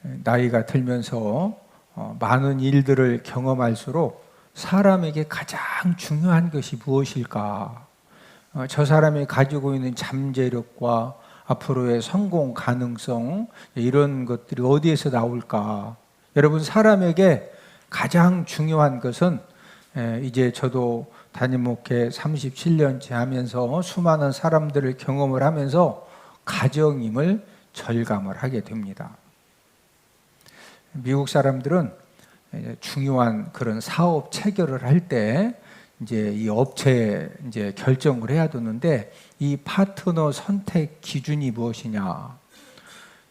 나이가 들면서 많은 일들을 경험할수록 사람에게 가장 중요한 것이 무엇일까? 저 사람이 가지고 있는 잠재력과 앞으로의 성공 가능성, 이런 것들이 어디에서 나올까? 여러분, 사람에게 가장 중요한 것은 이제 저도 담임 목회 37년째 하면서 수많은 사람들을 경험을 하면서 가정임을 절감을 하게 됩니다. 미국 사람들은 중요한 그런 사업 체결을 할 때 이제 이 업체에 이제 결정을 해야 되는데, 이 파트너 선택 기준이 무엇이냐,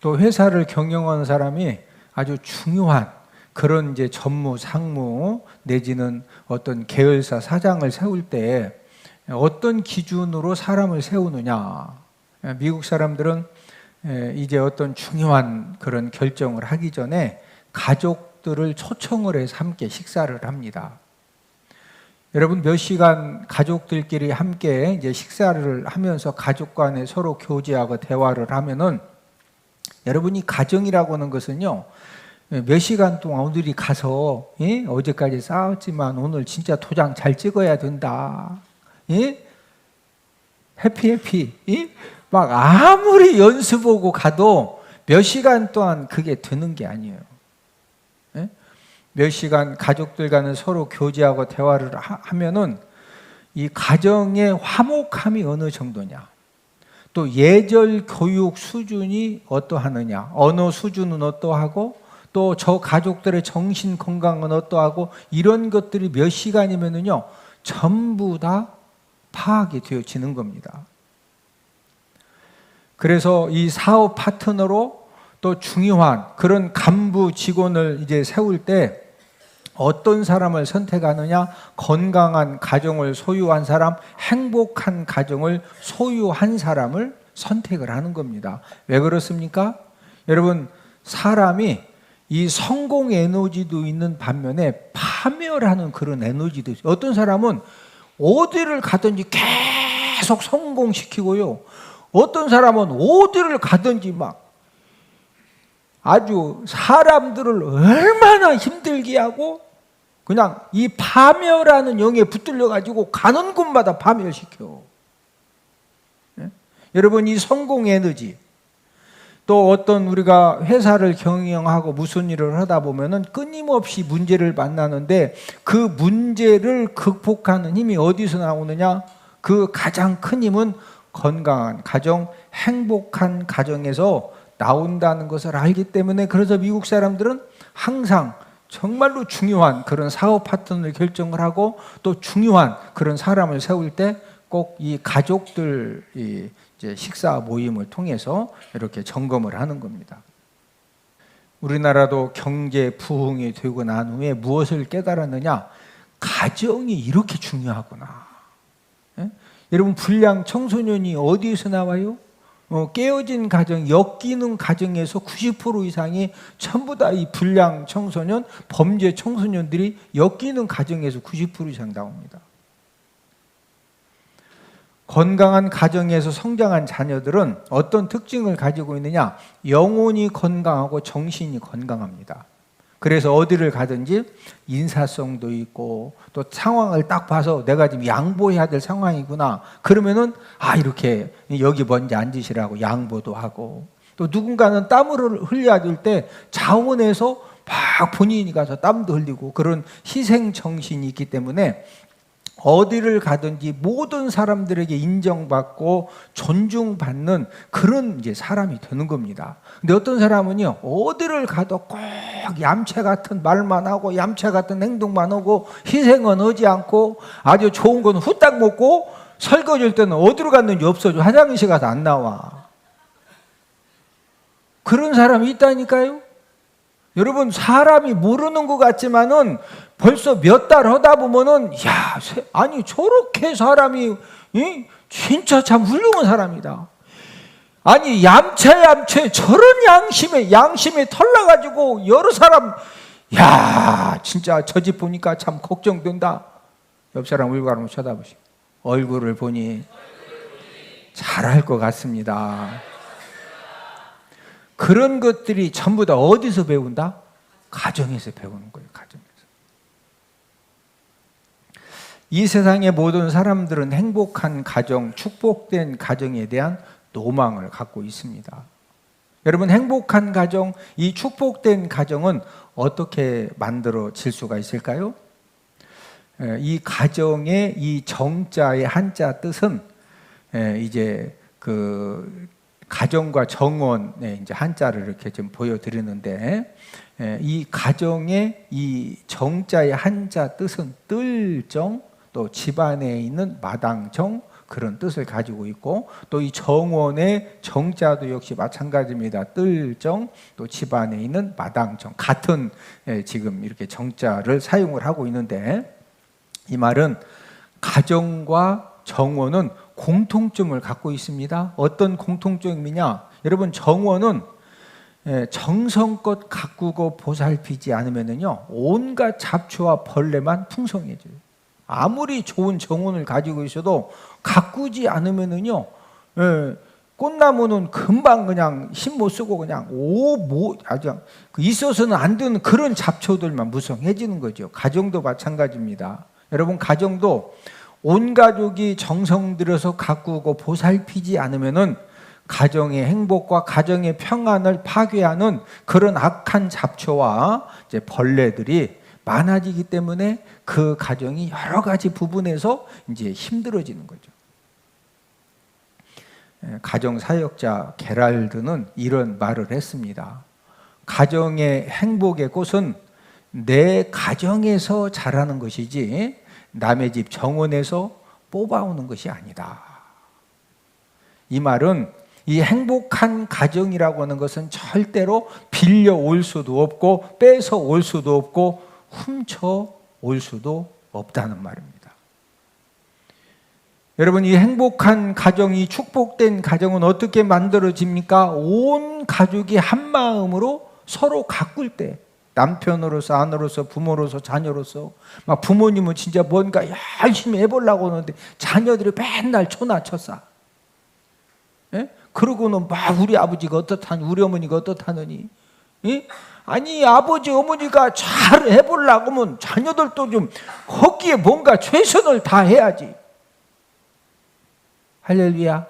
또 회사를 경영하는 사람이 아주 중요한 그런 이제 전무, 상무 내지는 어떤 계열사 사장을 세울 때 어떤 기준으로 사람을 세우느냐. 미국 사람들은 이제 어떤 중요한 그런 결정을 하기 전에 가족들을 초청을 해서 함께 식사를 합니다. 여러분, 몇 시간 가족들끼리 함께 이제 식사를 하면서 가족 간에 서로 교제하고 대화를 하면은, 여러분이 가정이라고 하는 것은요, 몇 시간 동안 오늘이 가서 어제까지 싸웠지만 오늘 진짜 도장 잘 찍어야 된다. 해피. 막 아무리 연습하고 가도 몇 시간 동안 그게 되는 게 아니에요. 몇 시간 가족들과는 서로 교제하고 대화를 하면은 이 가정의 화목함이 어느 정도냐, 또 예절 교육 수준이 어떠하느냐, 언어 수준은 어떠하고, 또 저 가족들의 정신 건강은 어떠하고, 이런 것들이 몇 시간이면은요 전부 다 파악이 되어지는 겁니다. 그래서 이 사업 파트너로 또 중요한 그런 간부 직원을 이제 세울 때 어떤 사람을 선택하느냐? 건강한 가정을 소유한 사람, 행복한 가정을 소유한 사람을 선택을 하는 겁니다. 왜 그렇습니까? 여러분, 사람이 이 성공 에너지도 있는 반면에 파멸하는 그런 에너지도 있어요. 어떤 사람은 어디를 가든지 계속 성공시키고요, 어떤 사람은 어디를 가든지 막 아주 사람들을 얼마나 힘들게 하고 그냥 이 파멸하는 영에 붙들려 가지고 가는 곳마다 파멸시켜. 여러분, 이 성공 에너지, 또 어떤 우리가 회사를 경영하고 무슨 일을 하다 보면은 끊임없이 문제를 만나는데, 그 문제를 극복하는 힘이 어디서 나오느냐? 그 가장 큰 힘은 건강한 가정, 행복한 가정에서 나온다는 것을 알기 때문에, 그래서 미국 사람들은 항상 정말로 중요한 그런 사업 파트너를 결정을 하고, 또 중요한 그런 사람을 세울 때 꼭 이 가족들 이제 식사 모임을 통해서 이렇게 점검을 하는 겁니다. 우리나라도 경제 부흥이 되고 난 후에 무엇을 깨달았느냐? 가정이 이렇게 중요하구나. 여러분, 불량 청소년이 어디에서 나와요? 깨어진 가정, 엮이는 가정에서 90% 이상이 전부 다 이 불량 청소년, 범죄 청소년들이 엮이는 가정에서 90% 이상 나옵니다. 건강한 가정에서 성장한 자녀들은 어떤 특징을 가지고 있느냐? 영혼이 건강하고 정신이 건강합니다. 그래서 어디를 가든지 인사성도 있고, 또 상황을 딱 봐서 내가 지금 양보해야 될 상황이구나, 그러면은 이렇게 여기 먼저 앉으시라고 양보도 하고, 또 누군가는 땀을 흘려야 될 때 자원해서 막 본인이 가서 땀도 흘리고, 그런 희생 정신이 있기 때문에 어디를 가든지 모든 사람들에게 인정받고 존중받는 그런 이제 사람이 되는 겁니다. 근데 어떤 사람은요, 어디를 가도 꼭 얌체 같은 말만 하고 얌체 같은 행동만 하고 희생은 하지 않고 아주 좋은 건 후딱 먹고 설거지할 때는 어디로 갔는지 없어져. 화장실 가서 안 나와. 그런 사람이 있다니까요. 여러분, 사람이 모르는 것 같지만은 벌써 몇 달 하다 보면은 아니 저렇게 사람이 진짜 참 훌륭한 사람이다. 아니 얌체 저런 양심에 털나가지고 여러 사람 진짜 저 집 보니까 참 걱정된다. 옆 사람 울고 가면 쳐다보시고 얼굴을 보니 잘할 것 같습니다. 그런 것들이 전부 다 어디서 배운다? 가정에서 배우는 거예요. 가정에서. 이 세상의 모든 사람들은 행복한 가정, 축복된 가정에 대한 로망을 갖고 있습니다. 여러분, 행복한 가정, 이 축복된 가정은 어떻게 만들어질 수가 있을까요? 이 가정의 이 정자의 한자 뜻은 이제 그 가정과 정원의 이제 한자를 이렇게 좀 보여드리는데, 이 가정의 이 정자의 한자 뜻은 뜰정, 또 집안에 있는 마당정, 그런 뜻을 가지고 있고, 또 이 정원의 정자도 역시 마찬가지입니다. 뜰정, 또 집안에 있는 마당정, 같은 지금 이렇게 정자를 사용을 하고 있는데, 이 말은 가정과 정원은 공통점을 갖고 있습니다. 어떤 공통점이냐? 여러분, 정원은 정성껏 가꾸고 보살피지 않으면요, 온갖 잡초와 벌레만 풍성해져요. 아무리 좋은 정원을 가지고 있어도 가꾸지 않으면요, 꽃나무는 금방 그냥 힘 못 쓰고 그냥 아주 있어서는 안 되는 그런 잡초들만 무성해지는 거죠. 가정도 마찬가지입니다. 여러분, 가정도 온 가족이 정성 들여서 가꾸고 보살피지 않으면은 가정의 행복과 가정의 평안을 파괴하는 그런 악한 잡초와 이제 벌레들이 많아지기 때문에 그 가정이 여러 가지 부분에서 이제 힘들어지는 거죠. 가정 사역자 게랄드는 이런 말을 했습니다. 가정의 행복의 꽃은 내 가정에서 자라는 것이지 남의 집 정원에서 뽑아오는 것이 아니다. 이 말은 이 행복한 가정이라고 하는 것은 절대로 빌려올 수도 없고 뺏어 올 수도 없고 훔쳐 올 수도 없다는 말입니다. 여러분, 이 행복한 가정, 이 축복된 가정은 어떻게 만들어집니까? 온 가족이 한 마음으로 서로 가꿀 때, 남편으로서, 아내로서, 부모로서, 자녀로서, 막 부모님은 진짜 뭔가 열심히 해보려고 하는데 자녀들이 맨날 초나쳤어. 예? 그러고는 막 우리 아버지가 어떻다니, 우리 어머니가 어떻다느니. 예? 아니, 아버지, 어머니가 잘 해보려고 하면 자녀들도 좀 거기에 뭔가 최선을 다해야지. 할렐루야.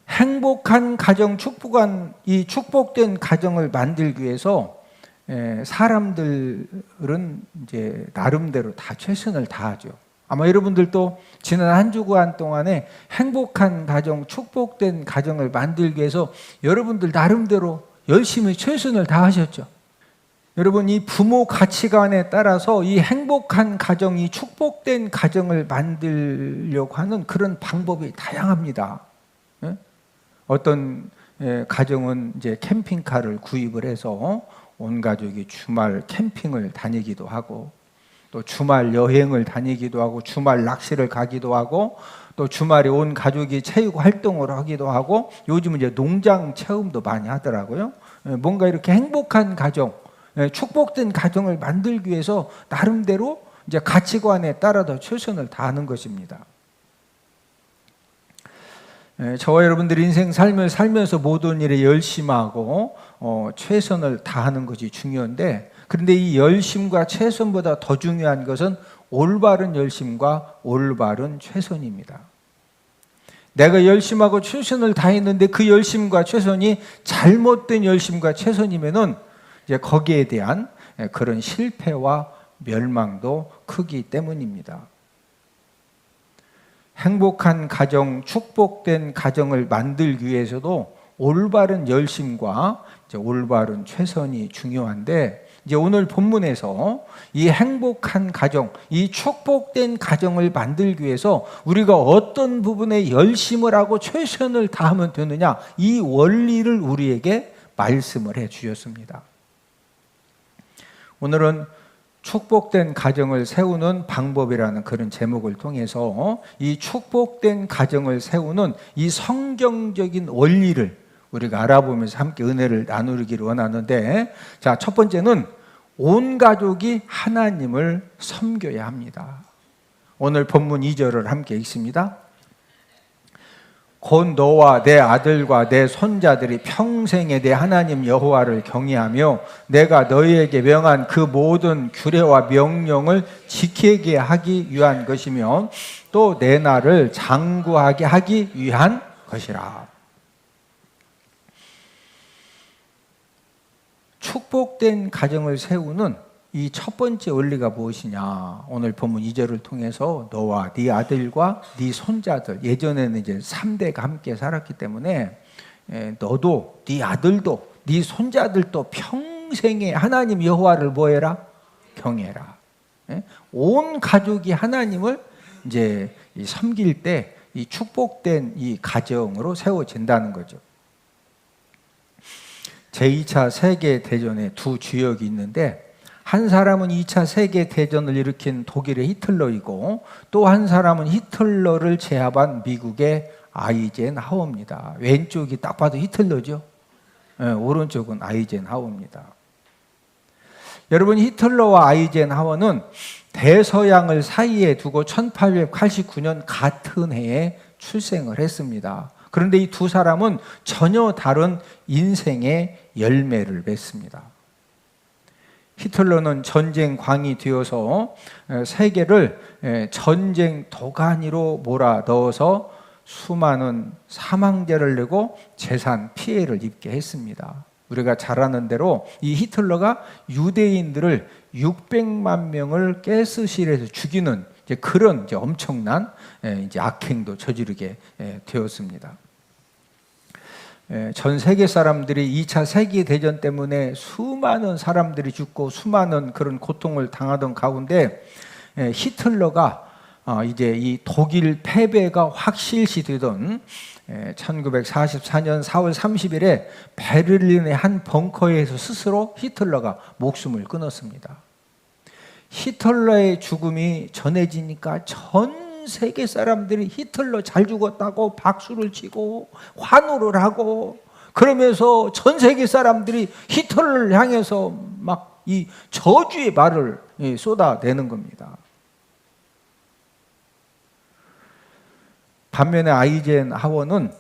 행복한 가정, 이 축복된 가정을 만들기 위해서 사람들은 이제 나름대로 다 최선을 다하죠. 아마 여러분들도 지난 한 주간 동안에 행복한 가정, 축복된 가정을 만들기 위해서 여러분들 나름대로 열심히 최선을 다하셨죠. 여러분, 이 부모 가치관에 따라서 이 행복한 가정, 이 축복된 가정을 만들려고 하는 그런 방법이 다양합니다. 어떤 가정은 이제 캠핑카를 구입을 해서 온 가족이 주말 캠핑을 다니기도 하고, 또 주말 여행을 다니기도 하고, 주말 낚시를 가기도 하고, 또 주말에 온 가족이 체육 활동을 하기도 하고, 요즘은 이제 농장 체험도 많이 하더라고요. 뭔가 이렇게 행복한 가정, 축복된 가정을 만들기 위해서 나름대로 이제 가치관에 따라서 최선을 다하는 것입니다. 저와 여러분들이 인생 삶을 살면서 모든 일에 열심하고 최선을 다하는 것이 중요한데, 그런데 이 열심과 최선보다 더 중요한 것은 올바른 열심과 올바른 최선입니다. 내가 열심하고 최선을 다했는데 그 열심과 최선이 잘못된 열심과 최선이면은 이제 거기에 대한 그런 실패와 멸망도 크기 때문입니다. 행복한 가정, 축복된 가정을 만들기 위해서도 올바른 열심과 이제 올바른 최선이 중요한데, 이제 오늘 본문에서 이 행복한 가정, 이 축복된 가정을 만들기 위해서 우리가 어떤 부분에 열심을 하고 최선을 다하면 되느냐, 이 원리를 우리에게 말씀을 해 주셨습니다. 오늘은 축복된 가정을 세우는 방법이라는 그런 제목을 통해서 이 축복된 가정을 세우는 이 성경적인 원리를 우리가 알아보면서 함께 은혜를 나누기를 원하는데, 자, 첫 번째는 온 가족이 하나님을 섬겨야 합니다. 오늘 본문 2절을 함께 읽습니다. 곧 너와 내 아들과 내 손자들이 평생에 내 하나님 여호와를 경외하며 내가 너희에게 명한 그 모든 규례와 명령을 지키게 하기 위한 것이며 또 내 날을 장구하게 하기 위한 것이라. 축복된 가정을 세우는 이 첫 번째 원리가 무엇이냐? 오늘 본문 2절을 통해서 너와 네 아들과 네 손자들, 예전에는 이제 3대가 함께 살았기 때문에 너도 네 아들도 네 손자들도 평생에 하나님 여호와를 뭐해라? 경외해라. 온 가족이 하나님을 이제 섬길 때 이 축복된 이 가정으로 세워진다는 거죠. 제2차 세계대전에 두 주역이 있는데 한 사람은 2차 세계대전을 일으킨 독일의 히틀러이고 또 한 사람은 히틀러를 제압한 미국의 아이젠하워입니다. 왼쪽이 딱 봐도 히틀러죠. 오른쪽은 아이젠하워입니다. 여러분, 히틀러와 아이젠하워는 대서양을 사이에 두고 1889년 같은 해에 출생을 했습니다. 그런데 이 두 사람은 전혀 다른 인생의 열매를 맺습니다. 히틀러는 전쟁광이 되어서 세계를 전쟁 도가니로 몰아넣어서 수많은 사망자를 내고 재산 피해를 입게 했습니다. 우리가 잘 아는 대로 이 히틀러가 유대인들을 600만 명을 가스실에서 죽이는 그런 엄청난 악행도 저지르게 되었습니다. 전 세계 사람들이 2차 세계대전 때문에 수많은 사람들이 죽고 수많은 그런 고통을 당하던 가운데 히틀러가 이제 이 독일 패배가 확실시 되던 1944년 4월 30일에 베를린의 한 벙커에서 스스로 히틀러가 목숨을 끊었습니다. 히틀러의 죽음이 전해지니까 전 세계 사람들이 히틀러 잘 죽었다고 박수를 치고 환호를 하고 그러면서 전 세계 사람들이 히틀러를 향해서 막 이 저주의 말을 쏟아내는 겁니다. 반면에 아이젠하워는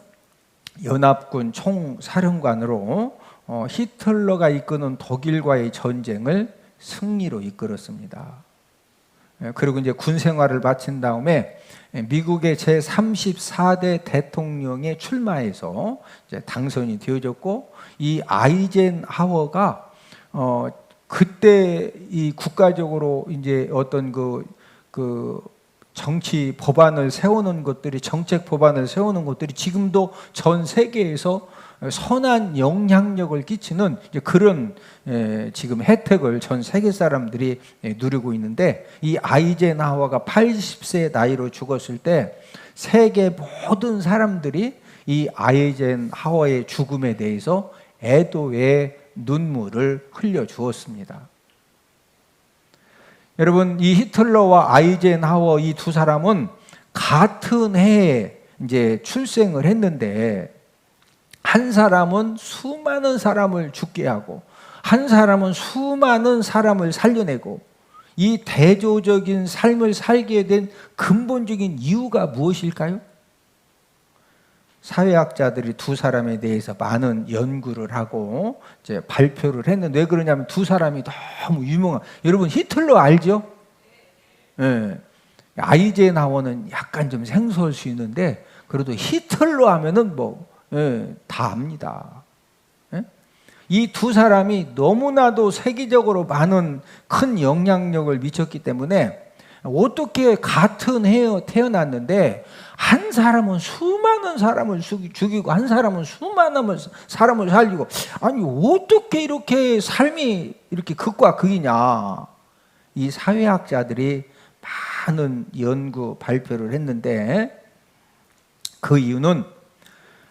연합군 총사령관으로 히틀러가 이끄는 독일과의 전쟁을 승리로 이끌었습니다. 그리고 이제 군 생활을 마친 다음에 미국의 제34대 대통령에 출마해서 이제 당선이 되어졌고 이 아이젠하워가 그때 이 국가적으로 이제 어떤 그 정치 법안을 세우는 것들이 정책 법안을 세우는 것들이 지금도 전 세계에서 선한 영향력을 끼치는 그런 지금 혜택을 전 세계 사람들이 누리고 있는데 이 아이젠하워가 80세 나이로 죽었을 때 세계 모든 사람들이 이 아이젠하워의 죽음에 대해서 애도의 눈물을 흘려 주었습니다. 여러분, 이 히틀러와 아이젠하워 이 두 사람은 같은 해에 이제 출생을 했는데 한 사람은 수많은 사람을 죽게 하고 한 사람은 수많은 사람을 살려내고 이 대조적인 삶을 살게 된 근본적인 이유가 무엇일까요? 사회학자들이 두 사람에 대해서 많은 연구를 하고 이제 발표를 했는데 왜 그러냐면 두 사람이 너무 유명한, 여러분 히틀러 알죠? 예. 아이젠하워는 약간 좀 생소할 수 있는데 그래도 히틀러 하면은 다 압니다. 예? 이 두 사람이 너무나도 세계적으로 많은 큰 영향력을 미쳤기 때문에 어떻게 같은 해에 태어났는데 한 사람은 수많은 사람을 죽이고 한 사람은 수많은 사람을 살리고, 아니 어떻게 이렇게 삶이 이렇게 극과 극이냐. 이 사회학자들이 많은 연구 발표를 했는데 그 이유는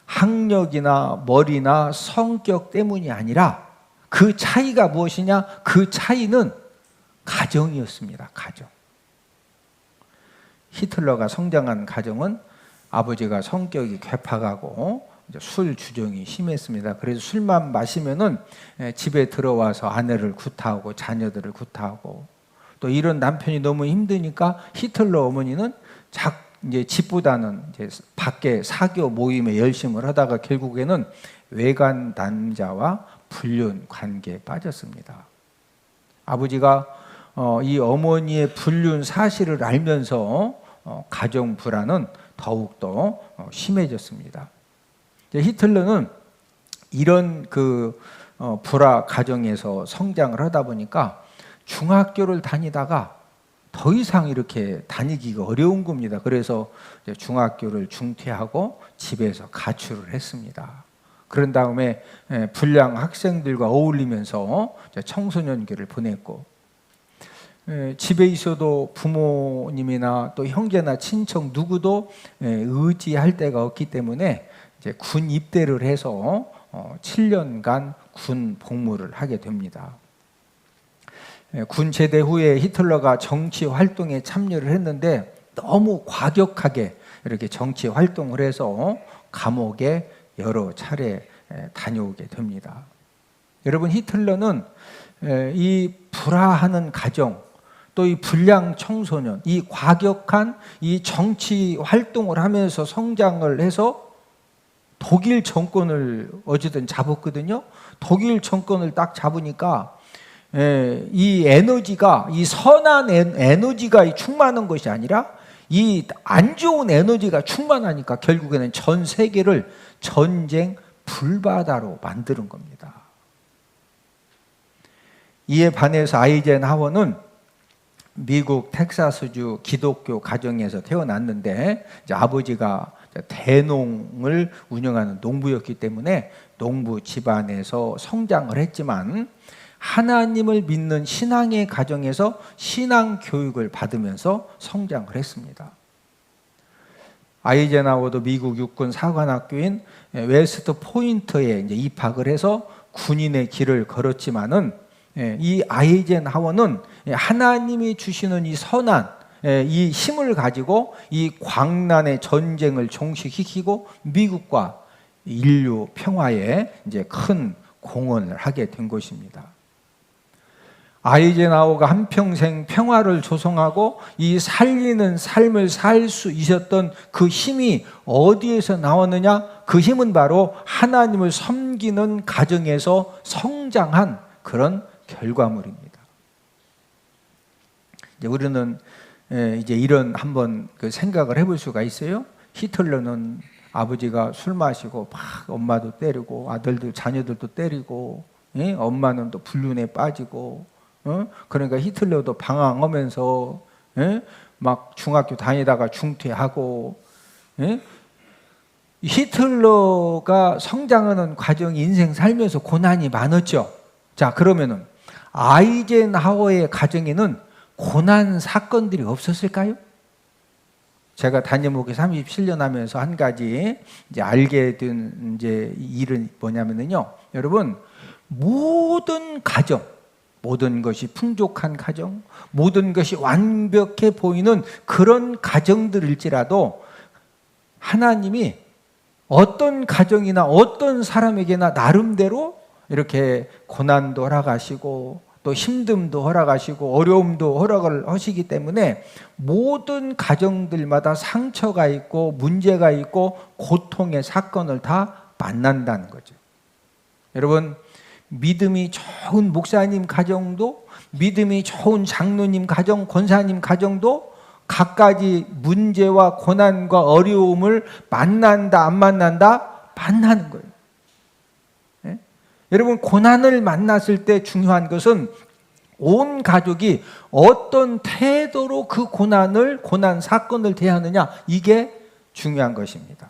학력이나 머리나 성격 때문이 아니라 그 차이가 무엇이냐? 그 차이는 가정이었습니다. 가정. 히틀러가 성장한 가정은 아버지가 성격이 괴팍하고 술 주정이 심했습니다. 그래서 술만 마시면은 집에 들어와서 아내를 구타하고 자녀들을 구타하고, 또 이런 남편이 너무 힘드니까 히틀러 어머니는 이제 집보다는 이제 밖에 사교 모임에 열심을 하다가 결국에는 외간 남자와 불륜 관계에 빠졌습니다. 아버지가 이 어머니의 불륜 사실을 알면서 가정 불안은 더욱더 심해졌습니다. 히틀러는 이런 불화 가정에서 성장을 하다 보니까 중학교를 다니다가 더 이상 이렇게 다니기가 어려운 겁니다. 그래서 중학교를 중퇴하고 집에서 가출을 했습니다. 그런 다음에 불량 학생들과 어울리면서 청소년기를 보냈고, 집에 있어도 부모님이나 또 형제나 친척 누구도 의지할 데가 없기 때문에 이제 군 입대를 해서 7년간 군 복무를 하게 됩니다. 군 제대 후에 히틀러가 정치 활동에 참여를 했는데 너무 과격하게 이렇게 정치 활동을 해서 감옥에 여러 차례 다녀오게 됩니다. 여러분, 히틀러는 이 불화하는 가정, 또 이 불량 청소년, 이 과격한 이 정치 활동을 하면서 성장을 해서 독일 정권을 어쨌든 잡았거든요. 독일 정권을 딱 잡으니까 이 에너지가, 이 선한 에너지가 충만한 것이 아니라 이 안 좋은 에너지가 충만하니까 결국에는 전 세계를 전쟁 불바다로 만드는 겁니다. 이에 반해서 아이젠하워는 미국 텍사스주 기독교 가정에서 태어났는데 이제 아버지가 대농을 운영하는 농부였기 때문에 농부 집안에서 성장을 했지만 하나님을 믿는 신앙의 가정에서 신앙 교육을 받으면서 성장을 했습니다. 아이젠하워도 미국 육군 사관학교인 웨스트 포인트에 이제 입학을 해서 군인의 길을 걸었지만은 이 아이젠하워는 하나님이 주시는 이 선한 이 힘을 가지고 이 광란의 전쟁을 종식시키고 미국과 인류 평화에 이제 큰 공헌을 하게 된 것입니다. 아이젠하워가 한평생 평화를 조성하고 이 살리는 삶을 살 수 있었던 그 힘이 어디에서 나왔느냐? 그 힘은 바로 하나님을 섬기는 가정에서 성장한 그런 결과물입니다. 이제 우리는 이제 이런 한번 그 생각을 해볼 수가 있어요. 히틀러는 아버지가 술 마시고 막 엄마도 때리고 아들도 자녀들도 때리고, 엄마는 또 불륜에 빠지고, 그러니까 히틀러도 방황하면서 막 중학교 다니다가 중퇴하고, 히틀러가 성장하는 과정이 인생 살면서 고난이 많았죠. 자, 그러면은 아이젠하워의 가정에는 고난 사건들이 없었을까요? 제가 단임 목회 37년 하면서 한 가지 이제 알게 된 이제 일은 뭐냐면요, 여러분, 모든 가정, 모든 것이 풍족한 가정, 모든 것이 완벽해 보이는 그런 가정들일지라도 하나님이 어떤 가정이나 어떤 사람에게나 나름대로 이렇게 고난도 허락하시고 또 힘듦도 허락하시고 어려움도 허락을 하시기 때문에 모든 가정들마다 상처가 있고 문제가 있고 고통의 사건을 다 만난다는 거죠. 여러분, 믿음이 좋은 목사님 가정도, 믿음이 좋은 장로님 가정, 권사님 가정도 갖가지 문제와 고난과 어려움을 만난다, 안 만난다? 만나는 거예요. 네? 여러분, 고난을 만났을 때 중요한 것은 온 가족이 어떤 태도로 그 고난 사건을 대하느냐, 이게 중요한 것입니다.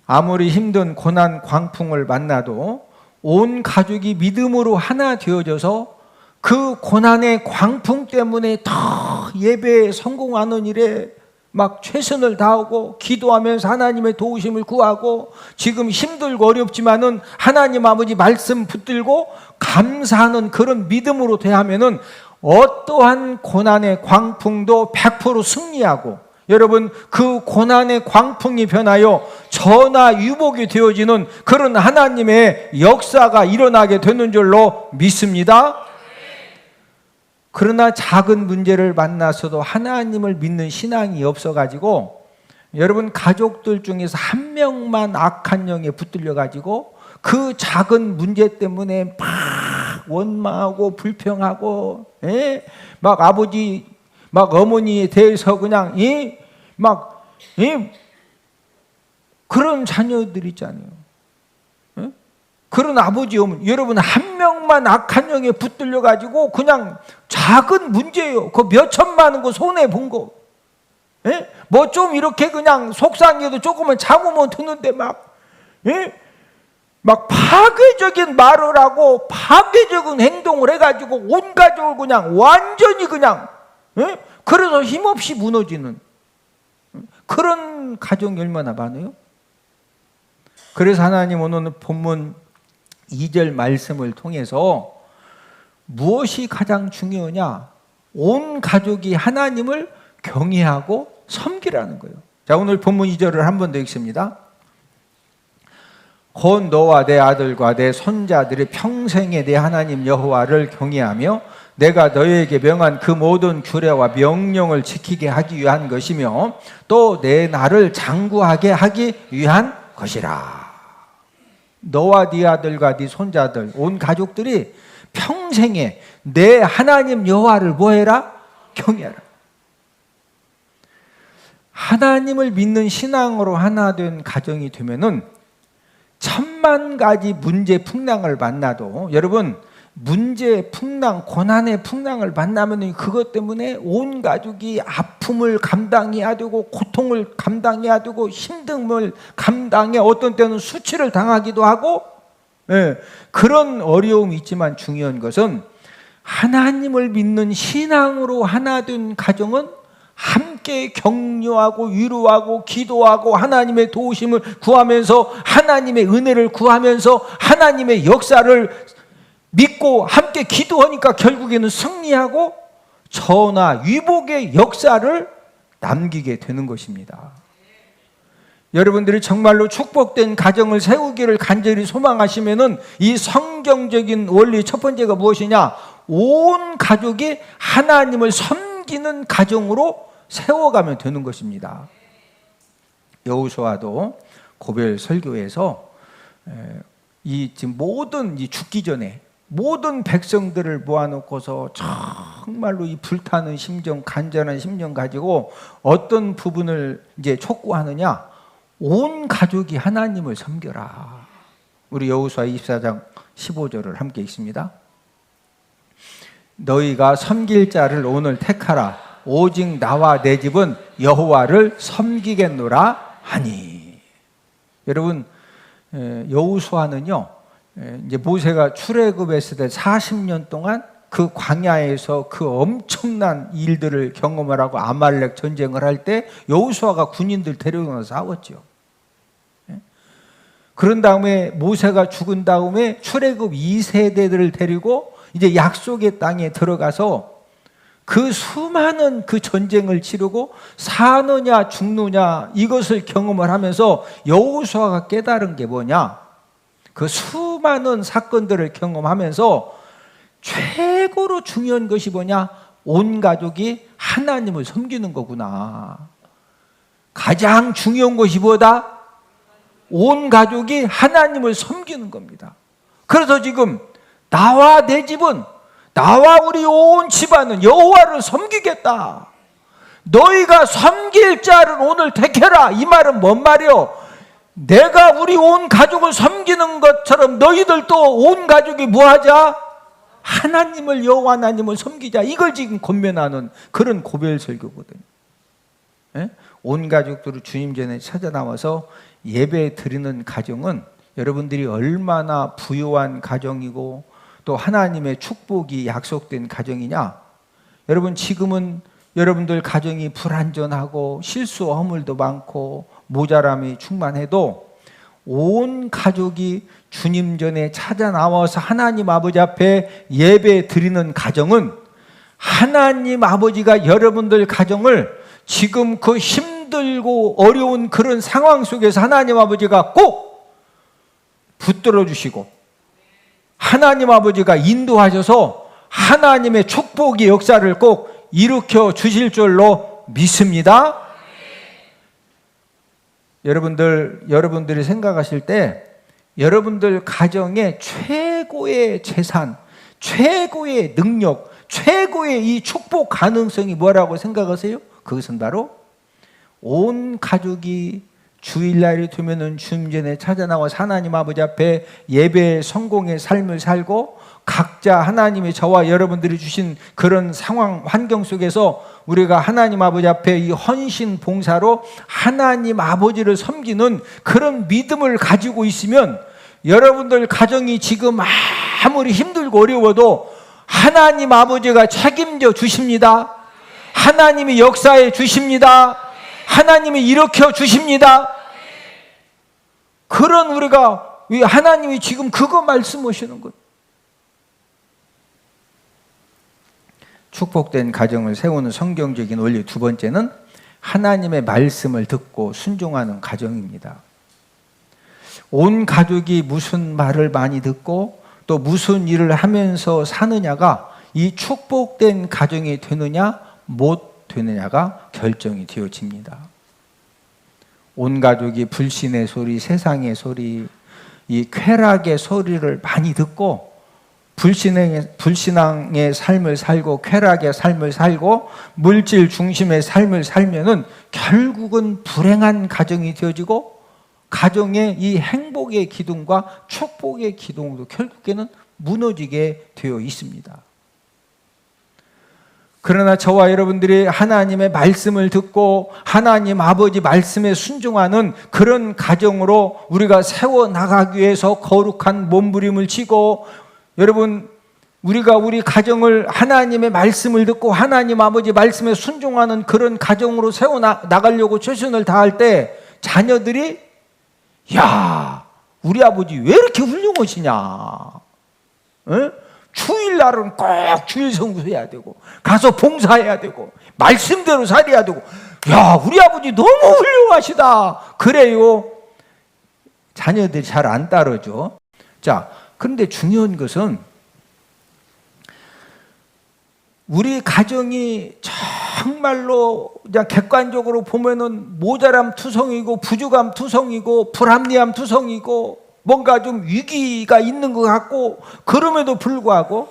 아무리 힘든 고난 광풍을 만나도 온 가족이 믿음으로 하나 되어져서 그 고난의 광풍 때문에 더 예배에 성공하는 일에 막 최선을 다하고 기도하면서 하나님의 도우심을 구하고 지금 힘들고 어렵지만은 하나님 아버지 말씀 붙들고 감사하는 그런 믿음으로 대하면은 어떠한 고난의 광풍도 100% 승리하고, 여러분, 그 고난의 광풍이 변하여 전화 유복이 되어지는 그런 하나님의 역사가 일어나게 되는 줄로 믿습니다. 그러나 작은 문제를 만나서도 하나님을 믿는 신앙이 없어가지고 여러분 가족들 중에서 한 명만 악한 영에 붙들려가지고 그 작은 문제 때문에 막 원망하고 불평하고, 막 아버지, 막 어머니에 대해서 그냥 그런 자녀들 있잖아요. 그런 아버지, 어머니, 여러분 한 명만 악한 영에 붙들려 가지고 그냥 작은 문제예요. 그 몇 천만 원 그 손해 본 거. 뭐 좀 이렇게 그냥 속상해도 조금은 참으면 되는데 막 파괴적인 말을 하고 파괴적인 행동을 해가지고 온 가족을 그냥 완전히 그냥, 그래서 힘없이 무너지는 그런 가정이 얼마나 많아요? 그래서 하나님 오늘 본문 2절 말씀을 통해서 무엇이 가장 중요하냐? 온 가족이 하나님을 경외하고 섬기라는 거예요. 자, 오늘 본문 2절을 한 번 더 읽습니다. 곧 너와 내 아들과 내 손자들이 평생에 내 하나님 여호와를 경외하며 내가 너희에게 명한 그 모든 규례와 명령을 지키게 하기 위한 것이며 또 내 나를 장구하게 하기 위한 것이라. 너와 네 아들과 네 손자들, 온 가족들이 평생에 내 하나님 여호와를 뭐해라? 경외하라. 하나님을 믿는 신앙으로 하나 된 가정이 되면은 천만 가지 문제 풍랑을 만나도, 여러분 문제 풍랑, 고난의 풍랑을 만나면 그것 때문에 온 가족이 아픔을 감당해야 되고 고통을 감당해야 되고 힘듦을 감당해, 어떤 때는 수치를 당하기도 하고, 그런 어려움이 있지만 중요한 것은 하나님을 믿는 신앙으로 하나 된 가정은 함께 격려하고 위로하고 기도하고 하나님의 도우심을 구하면서 하나님의 은혜를 구하면서 하나님의 역사를 믿고 함께 기도하니까 결국에는 승리하고 전화 위복의 역사를 남기게 되는 것입니다. 여러분들이 정말로 축복된 가정을 세우기를 간절히 소망하시면은 이 성경적인 원리 첫 번째가 무엇이냐? 온 가족이 하나님을 섬기는 가정으로 세워가면 되는 것입니다. 여호수아도 고별 설교에서 지금 모든 죽기 전에 모든 백성들을 모아놓고서 정말로 이 불타는 심정, 간절한 심정 가지고 어떤 부분을 이제 촉구하느냐? 온 가족이 하나님을 섬겨라. 우리 여호수아 24장 15절을 함께 읽습니다. 너희가 섬길 자를 오늘 택하라. 오직 나와 내 집은 여호와를 섬기겠노라 하니. 여러분, 여호수아는요, 이제 모세가 출애굽했을 때 40년 동안 그 광야에서 그 엄청난 일들을 경험을 하고 아말렉 전쟁을 할 때 여호수아가 군인들 데려가서 싸웠죠. 그런 다음에 모세가 죽은 다음에 출애굽 2세대들을 데리고 이제 약속의 땅에 들어가서 그 수많은 그 전쟁을 치르고 사느냐 죽느냐 이것을 경험을 하면서 여호수아가 깨달은 게 뭐냐? 그 수많은 사건들을 경험하면서 최고로 중요한 것이 뭐냐? 온 가족이 하나님을 섬기는 거구나. 가장 중요한 것이 뭐다? 온 가족이 하나님을 섬기는 겁니다. 그래서 지금 나와 내 집은, 나와 우리 온 집안은 여호와를 섬기겠다. 너희가 섬길 자를 오늘 택해라. 이 말은 뭔 말이요? 내가 우리 온 가족을 섬기는 것처럼 너희들도 온 가족이 뭐하자? 하나님을, 여호와 하나님을 섬기자. 이걸 지금 권면하는 그런 고별 설교거든요. 온 가족들을 주님 전에 찾아 나와서 예배 드리는 가정은 여러분들이 얼마나 부유한 가정이고 또 하나님의 축복이 약속된 가정이냐? 여러분, 지금은 여러분들 가정이 불완전하고 실수 허물도 많고 모자람이 충만해도 온 가족이 주님 전에 찾아 나와서 하나님 아버지 앞에 예배 드리는 가정은 하나님 아버지가 여러분들 가정을 지금 그 힘들고 어려운 그런 상황 속에서 하나님 아버지가 꼭 붙들어 주시고 하나님 아버지가 인도하셔서 하나님의 축복의 역사를 꼭 일으켜 주실 줄로 믿습니다. 여러분들이 생각하실 때 여러분들 가정의 최고의 재산, 최고의 능력, 최고의 이 축복 가능성이 뭐라고 생각하세요? 그것은 바로 온 가족이 주일날이 되면은 주님 전에 찾아 나와 하나님 아버지 앞에 예배 성공의 삶을 살고, 각자 하나님이 저와 여러분들이 주신 그런 상황 환경 속에서 우리가 하나님 아버지 앞에 이 헌신 봉사로 하나님 아버지를 섬기는 그런 믿음을 가지고 있으면, 여러분들 가정이 지금 아무리 힘들고 어려워도 하나님 아버지가 책임져 주십니다. 하나님이 역사해 주십니다. 하나님이 일으켜 주십니다. 그런 우리가 하나님이 지금 그거 말씀하시는 거예요. 축복된 가정을 세우는 성경적인 원리 두 번째는 하나님의 말씀을 듣고 순종하는 가정입니다. 온 가족이 무슨 말을 많이 듣고 또 무슨 일을 하면서 사느냐가 이 축복된 가정이 되느냐 못 되느냐가 결정이 되어집니다. 온 가족이 불신의 소리, 세상의 소리, 이 쾌락의 소리를 많이 듣고 불신앙의 삶을 살고 쾌락의 삶을 살고 물질 중심의 삶을 살면은 결국은 불행한 가정이 되어지고, 가정의 이 행복의 기둥과 축복의 기둥도 결국에는 무너지게 되어 있습니다. 그러나 저와 여러분들이 하나님의 말씀을 듣고 하나님 아버지 말씀에 순종하는 그런 가정으로 우리가 세워나가기 위해서 거룩한 몸부림을 치고, 여러분 우리가 우리 가정을 하나님의 말씀을 듣고 하나님 아버지 말씀에 순종하는 그런 가정으로 세워나가려고 최선을 다할 때 자녀들이 야, 우리 아버지 왜 이렇게 훌륭하시냐, 에? 주일날은 꼭 주일 성수해야 되고 가서 봉사해야 되고 말씀대로 살아야 되고, 야, 우리 아버지 너무 훌륭하시다 그래요. 자녀들이 잘 안 따르죠. 자, 그런데 중요한 것은 우리 가정이 정말로 그냥 객관적으로 보면은 모자람 투성이고 부족함 투성이고 불합리함 투성이고 뭔가 좀 위기가 있는 것 같고, 그럼에도 불구하고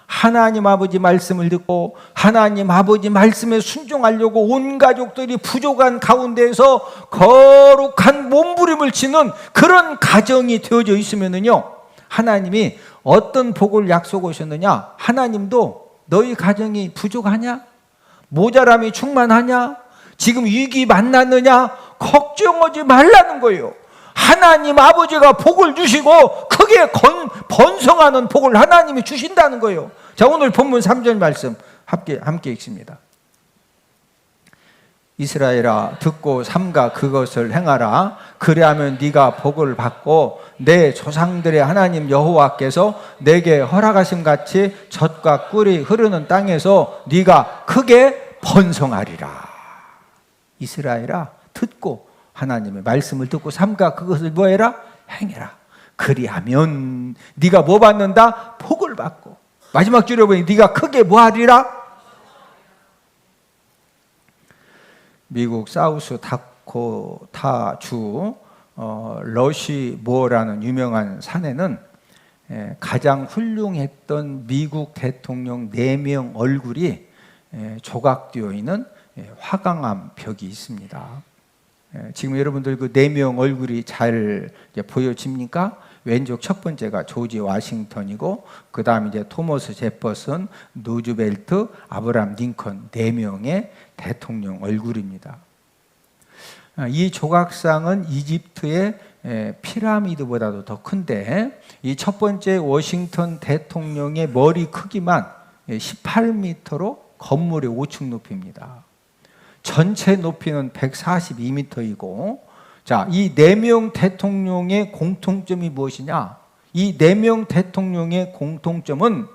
하나님 아버지 말씀을 듣고 하나님 아버지 말씀에 순종하려고 온 가족들이 부족한 가운데에서 거룩한 몸부림을 치는 그런 가정이 되어져 있으면은요, 하나님이 어떤 복을 약속하셨느냐, 하나님도 너희 가정이 부족하냐? 모자람이 충만하냐? 지금 위기 만났느냐? 걱정하지 말라는 거예요. 하나님 아버지가 복을 주시고 크게 번성하는 복을 하나님이 주신다는 거예요. 자, 오늘 본문 3절 말씀 함께 읽습니다. 이스라엘아, 듣고 삼가 그것을 행하라. 그리하면 네가 복을 받고 내 조상들의 하나님 여호와께서 내게 허락하심 같이 젖과 꿀이 흐르는 땅에서 네가 크게 번성하리라. 이스라엘아, 듣고 하나님의 말씀을 듣고 삼가 그것을 뭐해라? 행해라. 그리하면 네가 뭐 받는다? 복을 받고. 마지막 줄에 보니 네가 크게 뭐하리라? 미국 사우스 다코타주 러시모어라는 유명한 산에는 가장 훌륭했던 미국 대통령 4명 얼굴이 조각되어 있는 화강암 벽이 있습니다. 지금 여러분들 그 4명 얼굴이 잘 보여집니까? 왼쪽 첫 번째가 조지 워싱턴이고, 그 다음 이제 토머스 제퍼슨, 루즈벨트, 아브라함 링컨 4명의 대통령 얼굴입니다. 이 조각상은 이집트의 피라미드보다도 더 큰데, 이 첫 번째 워싱턴 대통령의 머리 크기만 18m로 건물의 5층 높이입니다. 전체 높이는 142m이고, 자, 이 4명 대통령의 공통점이 무엇이냐? 이 4명 대통령의 공통점은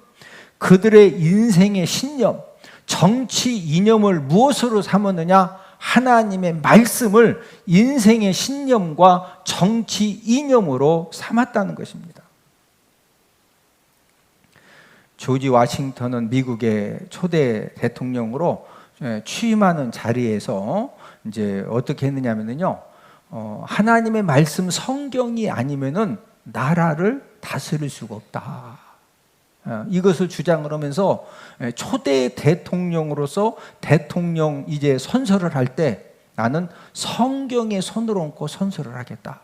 그들의 인생의 신념, 정치 이념을 무엇으로 삼았느냐? 하나님의 말씀을 인생의 신념과 정치 이념으로 삼았다는 것입니다. 조지 워싱턴은 미국의 초대 대통령으로 취임하는 자리에서 이제 어떻게 했느냐면요, 하나님의 말씀 성경이 아니면은 나라를 다스릴 수가 없다. 이것을 주장을 하면서 초대 대통령으로서 대통령 이제 선서를 할 때 나는 성경에 손을 얹고 선서를 하겠다.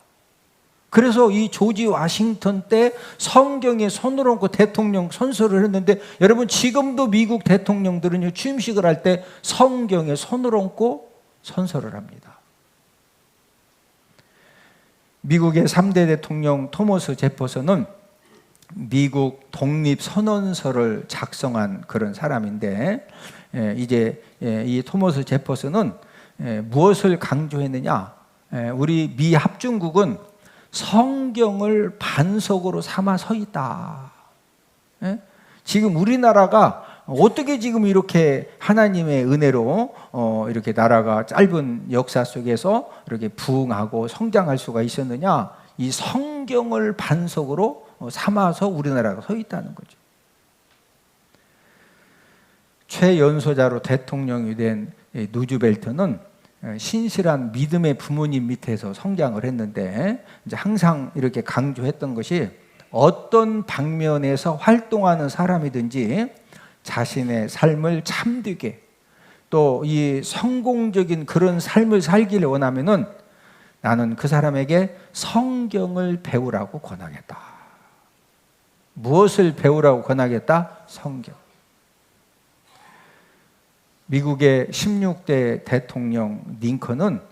그래서 이 조지 워싱턴 때 성경에 손을 얹고 대통령 선서를 했는데, 여러분 지금도 미국 대통령들은 취임식을 할 때 성경에 손을 얹고 선서를 합니다. 미국의 3대 대통령 토머스 제퍼슨은 미국 독립선언서를 작성한 그런 사람인데, 이제 이 토머스 제퍼슨은 무엇을 강조했느냐? 우리 미 합중국은 성경을 반석으로 삼아 서 있다. 지금 우리나라가 어떻게 지금 이렇게 하나님의 은혜로 이렇게 나라가 짧은 역사 속에서 이렇게 부흥하고 성장할 수가 있었느냐? 이 성경을 반석으로 삼아서 우리나라가 서 있다는 거죠. 최연소자로 대통령이 된 누즈벨트는 신실한 믿음의 부모님 밑에서 성장을 했는데, 이제 항상 이렇게 강조했던 것이 어떤 방면에서 활동하는 사람이든지 자신의 삶을 참되게 또 이 성공적인 그런 삶을 살기를 원하면은 나는 그 사람에게 성경을 배우라고 권하겠다. 무엇을 배우라고 권하겠다? 성경. 미국의 16대 대통령 링컨은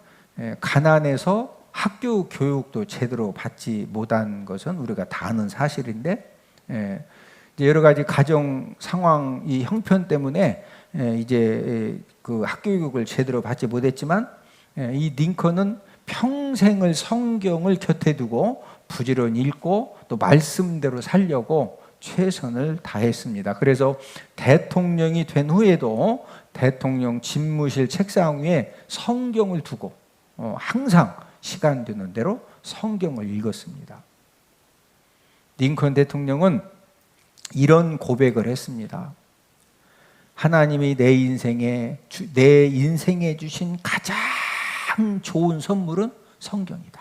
가난해서 학교 교육도 제대로 받지 못한 것은 우리가 다 아는 사실인데, 여러 가지 가정 상황 이 형편 때문에 이제 그 학교 교육을 제대로 받지 못했지만, 이 링컨은 평생을 성경을 곁에 두고 부지런히 읽고 또 말씀대로 살려고 최선을 다했습니다. 그래서 대통령이 된 후에도 대통령 집무실 책상 위에 성경을 두고 항상 시간 되는 대로 성경을 읽었습니다. 링컨 대통령은 이런 고백을 했습니다. 하나님이 내 인생에 주신 가장 좋은 선물은 성경이다.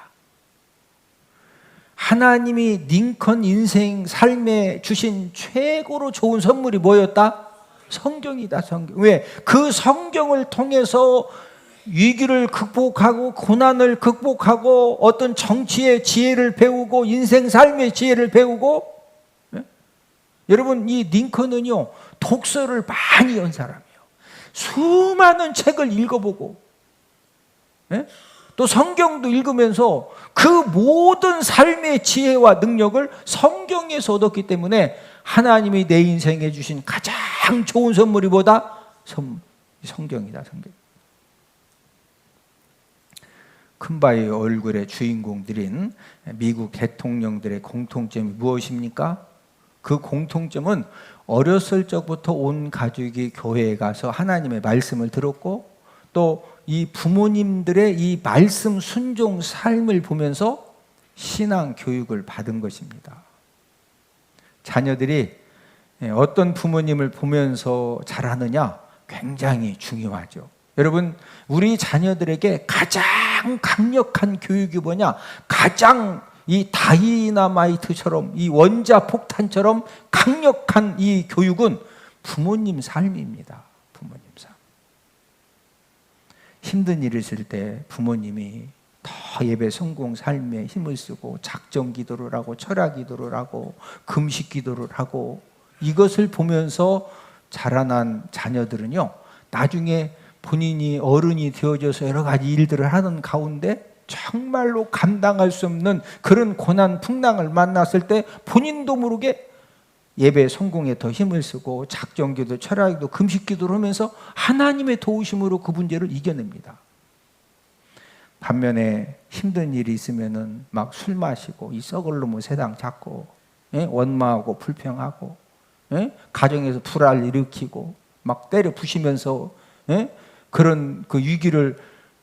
하나님이 링컨 인생 삶에 주신 최고로 좋은 선물이 뭐였다? 성경이다. 성경. 왜? 그 성경을 통해서 위기를 극복하고 고난을 극복하고 어떤 정치의 지혜를 배우고 인생 삶의 지혜를 배우고, 여러분 이 링컨은요 독서를 많이 한 사람이에요. 수많은 책을 읽어보고 또 성경도 읽으면서 그 모든 삶의 지혜와 능력을 성경에서 얻었기 때문에 하나님이 내 인생에 주신 가장 좋은 선물이 뭐다? 성경이다. 성경. 큰바위 얼굴의 주인공들인 미국 대통령들의 공통점이 무엇입니까? 그 공통점은 어렸을 적부터 온 가족이 교회에 가서 하나님의 말씀을 들었고 또 이 부모님들의 이 말씀 순종 삶을 보면서 신앙 교육을 받은 것입니다. 자녀들이 어떤 부모님을 보면서 자라느냐 굉장히 중요하죠. 여러분 우리 자녀들에게 가장 강력한 교육이 뭐냐? 가장 이 다이나마이트처럼 이 원자폭탄처럼 강력한 이 교육은 부모님 삶입니다. 부모님 삶. 힘든 일을 있을 때 부모님이 더 예배 성공 삶에 힘을 쓰고 작정 기도를 하고 철학 기도를 하고 금식 기도를 하고 이것을 보면서 자라난 자녀들은요 나중에 본인이 어른이 되어져서 여러 가지 일들을 하는 가운데 정말로 감당할 수 없는 그런 고난 풍랑을 만났을 때 본인도 모르게 예배 성공에 더 힘을 쓰고 작정기도 철학기도 금식기도를 하면서 하나님의 도우심으로 그 문제를 이겨냅니다. 반면에 힘든 일이 있으면은 막 술 마시고 이 썩을 놈의 세상 잡고 원망하고 불평하고 가정에서 불화를 일으키고 막 때려 부시면서 그런 그 위기를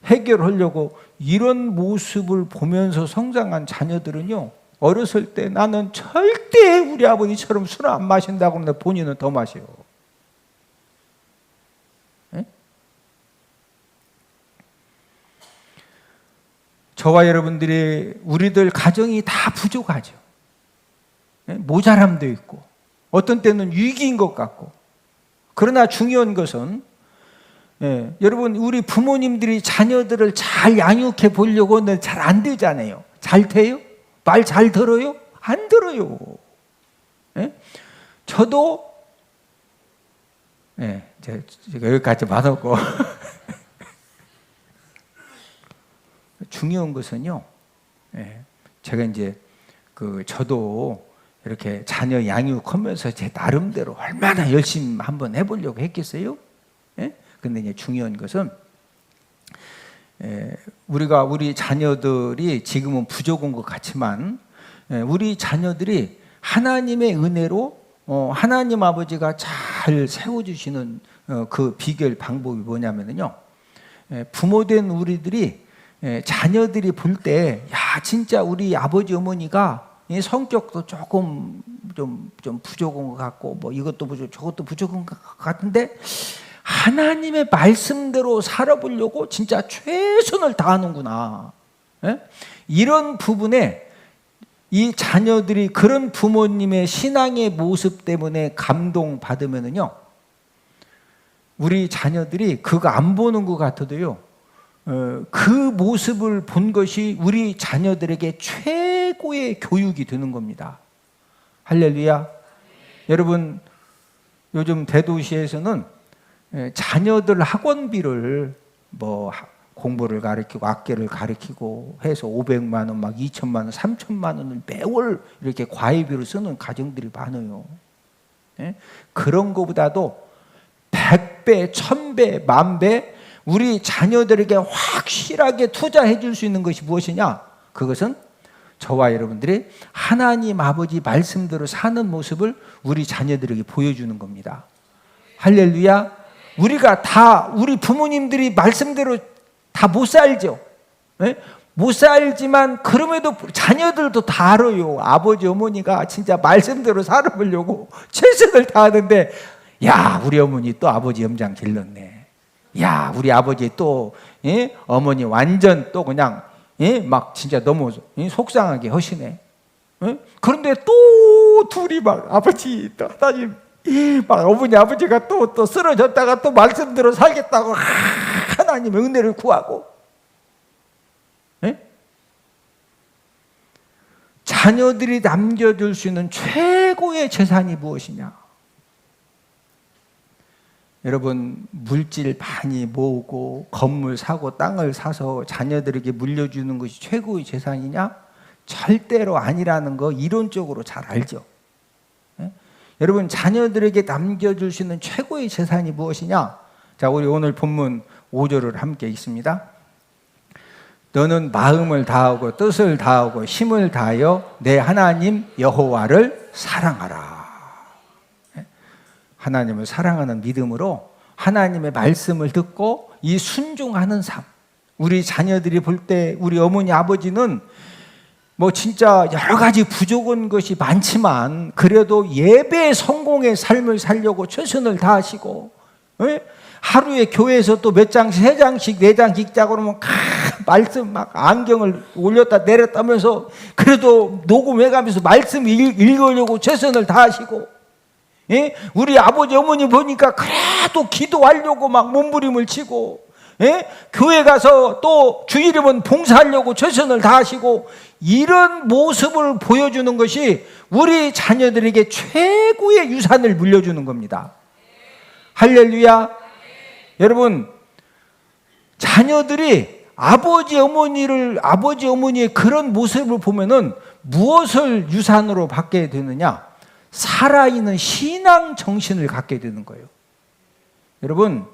해결하려고 이런 모습을 보면서 성장한 자녀들은요 어렸을 때 나는 절대 우리 아버지처럼 술 안 마신다고 하는데 본인은 더 마셔. 예? 저와 여러분들이 우리들 가정이 다 부족하죠. 예? 모자람도 있고 어떤 때는 위기인 것 같고. 그러나 중요한 것은 여러분 우리 부모님들이 자녀들을 잘 양육해 보려고 하는데 잘 안 되잖아요. 잘 돼요? 말 잘 들어요? 안 들어요. 저도 제가 여기까지 받았고 중요한 것은요. 제가 이제 저도 이렇게 자녀 양육하면서 제 나름대로 얼마나 열심히 한번 해보려고 했겠어요? 근데 이제 중요한 것은 우리 자녀들이 지금은 부족한 것 같지만 우리 자녀들이 하나님의 은혜로 하나님 아버지가 잘 세워주시는 그 비결 방법이 뭐냐면요. 부모된 우리들이 자녀들이 볼 때 야 진짜 우리 아버지 어머니가 성격도 조금 좀 부족한 것 같고 뭐 이것도 부족 저것도 부족한 것 같은데 하나님의 말씀대로 살아보려고 진짜 최선을 다하는구나. 이런 부분에 이 자녀들이 그런 부모님의 신앙의 모습 때문에 감동받으면은요, 우리 자녀들이 그거 안 보는 것 같아도요, 그 모습을 본 것이 우리 자녀들에게 최고의 교육이 되는 겁니다. 할렐루야. 여러분, 요즘 대도시에서는 자녀들 학원비를 뭐 공부를 가르치고 악기를 가르치고 해서 500만 원, 막 2천만 원, 3천만 원을 매월 이렇게 과외비로 쓰는 가정들이 많아요. 그런 것보다도 100배, 1000배, 10,000배 우리 자녀들에게 확실하게 투자해 줄 수 있는 것이 무엇이냐? 그것은 저와 여러분들이 하나님 아버지 말씀대로 사는 모습을 우리 자녀들에게 보여주는 겁니다. 할렐루야. 우리 부모님들이 말씀대로 다 못 살죠. 못 살지만 그럼에도 자녀들도 다 알아요. 아버지 어머니가 진짜 말씀대로 살아보려고 최선을 다하는데 야 우리 어머니 또 아버지 염장 길렀네. 야 우리 아버지 또 어머니 완전 또 그냥 막 진짜 너무 속상하게 하시네. 그런데 또 둘이 막 아버지 또 하나님 막 어머니 아버지가 또 쓰러졌다가 또 말씀대로 살겠다고 하나님의 은혜를 구하고 자녀들이 남겨줄 수 있는 최고의 재산이 무엇이냐? 여러분 물질 많이 모으고 건물 사고 땅을 사서 자녀들에게 물려주는 것이 최고의 재산이냐? 절대로 아니라는 거 이론적으로 잘 알죠. 여러분 자녀들에게 남겨줄 수 있는 최고의 재산이 무엇이냐? 자 우리 오늘 본문 5절을 함께 읽습니다. 너는 마음을 다하고 뜻을 다하고 힘을 다하여 내 하나님 여호와를 사랑하라. 하나님을 사랑하는 믿음으로 하나님의 말씀을 듣고 이 순종하는 삶. 우리 자녀들이 볼 때 우리 어머니 아버지는 뭐 진짜 여러 가지 부족한 것이 많지만 그래도 예배 성공의 삶을 살려고 최선을 다하시고 하루에 교회에서 또 몇 장씩 3장씩 4장 읽자고 그러면 말씀 막 안경을 올렸다 내렸다 하면서 그래도 녹음해가면서 말씀 읽으려고 최선을 다하시고 우리 아버지 어머니 보니까 그래도 기도하려고 막 몸부림을 치고 교회 가서 또 주일이면 봉사하려고 최선을 다하시고 이런 모습을 보여주는 것이 우리 자녀들에게 최고의 유산을 물려주는 겁니다. 할렐루야. 여러분 자녀들이 아버지 어머니의 그런 모습을 보면은 무엇을 유산으로 받게 되느냐? 살아있는 신앙 정신을 갖게 되는 거예요. 여러분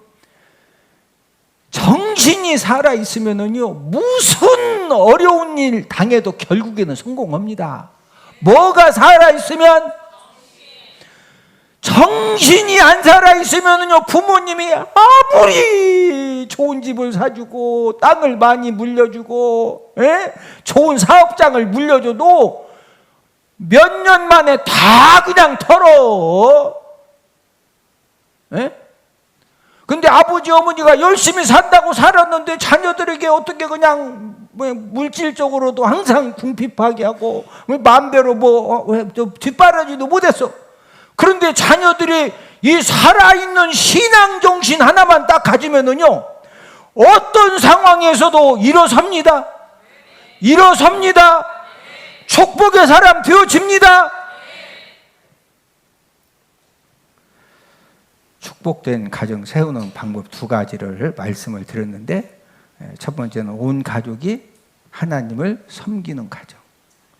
정신이 살아있으면은요, 무슨 어려운 일 당해도 결국에는 성공합니다. 뭐가 살아있으면? 정신이 안 살아있으면은요, 부모님이 아무리 좋은 집을 사주고, 땅을 많이 물려주고, 좋은 사업장을 물려줘도, 몇 년 만에 다 그냥 털어. 예? 근데 아버지 어머니가 열심히 산다고 살았는데 자녀들에게 어떻게 그냥 물질적으로도 항상 궁핍하게 하고 마음대로 뒷바라지도 못했어. 그런데 자녀들이 이 살아있는 신앙정신 하나만 딱 가지면은요, 어떤 상황에서도 일어섭니다. 일어섭니다. 축복의 사람 되어집니다. 축복된 가정 세우는 방법 두 가지를 말씀을 드렸는데, 첫 번째는 온 가족이 하나님을 섬기는 가정,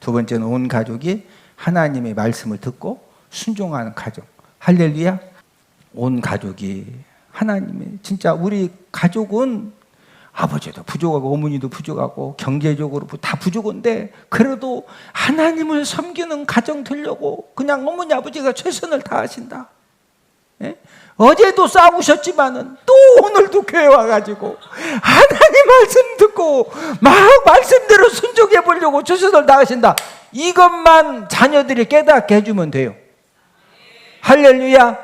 두 번째는 온 가족이 하나님의 말씀을 듣고 순종하는 가정. 할렐루야. 온 가족이 하나님의, 진짜 우리 가족은 아버지도 부족하고 어머니도 부족하고 경제적으로 다 부족한데 그래도 하나님을 섬기는 가정 되려고 그냥 어머니 아버지가 최선을 다하신다. 예? 어제도 싸우셨지만은 또 오늘도 교회 와가지고 하나님 말씀 듣고 막 말씀대로 순종해 보려고 최선을 다하신다. 이것만 자녀들이 깨닫게 해주면 돼요. 할렐루야.